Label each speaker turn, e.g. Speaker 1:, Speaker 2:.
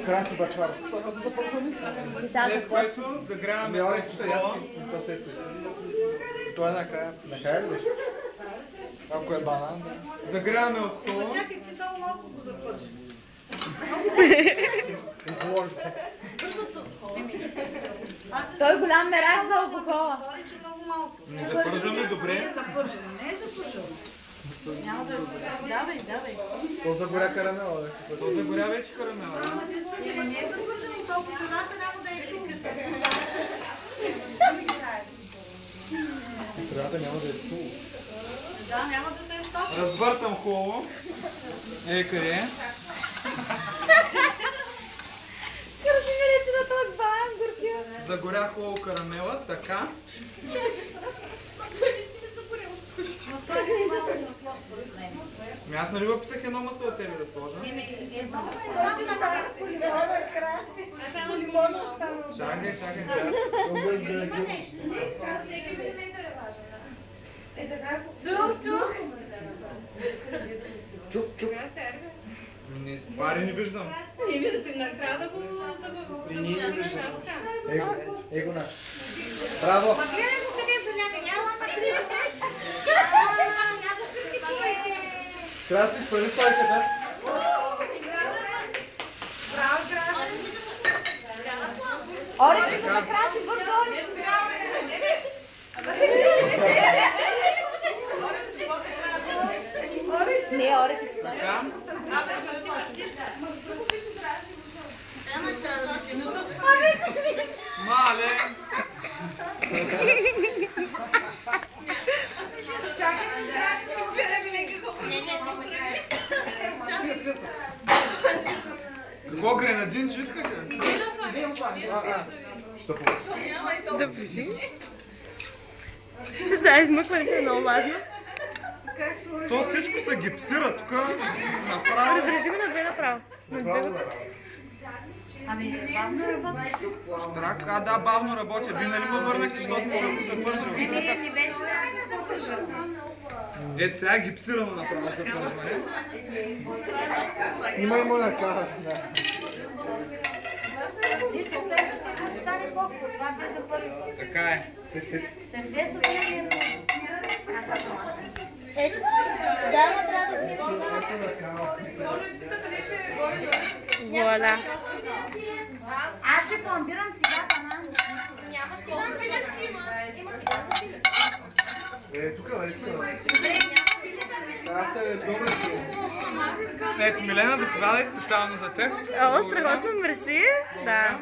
Speaker 1: Краси бачвар.
Speaker 2: След което загряваме алкохола.
Speaker 3: Това е накрая.
Speaker 1: Накрая ли беше?
Speaker 3: Ако е банан, да.
Speaker 2: Загряваме алкохола.
Speaker 4: Чакай, ти много малко го запържи.
Speaker 1: Изложи се.
Speaker 5: Той е голям мерак за алкохола.
Speaker 4: Говори, че много малко.
Speaker 2: Не запържаме добре.
Speaker 4: Не е запържено, не е запържено. Няма да... Давай, давай.
Speaker 1: То загоря карамела, бе.
Speaker 2: То загоря вече карамела.
Speaker 4: Не е запържено, толкова водата няма да е чулите.
Speaker 1: И средата няма да е хубаво.
Speaker 4: Да, няма да се е стоп.
Speaker 2: Развъртам хубаво. Къде е?
Speaker 5: Красиви речи на този банан, горкия.
Speaker 2: Загоря хубаво карамела, така. Аз нали го питах едно масло цели да сложа? Чакай.
Speaker 4: Чух.
Speaker 2: Пари не виждам.
Speaker 6: Не виждате, трябва да го забавим.
Speaker 1: Его на. Браво!
Speaker 4: Гледай го къде за някъде, няма
Speaker 1: Краси, справи стойката.
Speaker 4: Браво,
Speaker 5: Оречето на краси, бързо оречето. Не, оречето са.
Speaker 2: Така. Мале! Какво гренадин, че искаш?
Speaker 6: Да видим. Сега измъкването е много важно.
Speaker 2: То всичко се гипсира тук. Направо.
Speaker 6: Разрежи го на две направо.
Speaker 4: бавно работиш.
Speaker 2: Штрак, да, бавно работя. Вие нали ме върнахте, защото съм запържал.
Speaker 4: Не беше за мен да запържам.
Speaker 2: Ето сега гипсирано направо запържване.
Speaker 1: Има и монакара.
Speaker 4: Нищо, следващия път стане по-хубаво. Това бе за първи път.
Speaker 2: Така е.
Speaker 4: Сърдето ми е аз съм аз.
Speaker 5: Ето, да, но трябва да ви
Speaker 6: Вуаля.
Speaker 5: Аз ще пломбирам сега банан. Нямаш колко пилешки има? Има сега за пилешки.
Speaker 1: Тук, бе, тук.
Speaker 5: Добре, няма пилешки.
Speaker 1: Аз се добре.
Speaker 2: Ето, Милена, заповядай специално за теб.
Speaker 6: О, страхотно, мерси. Да.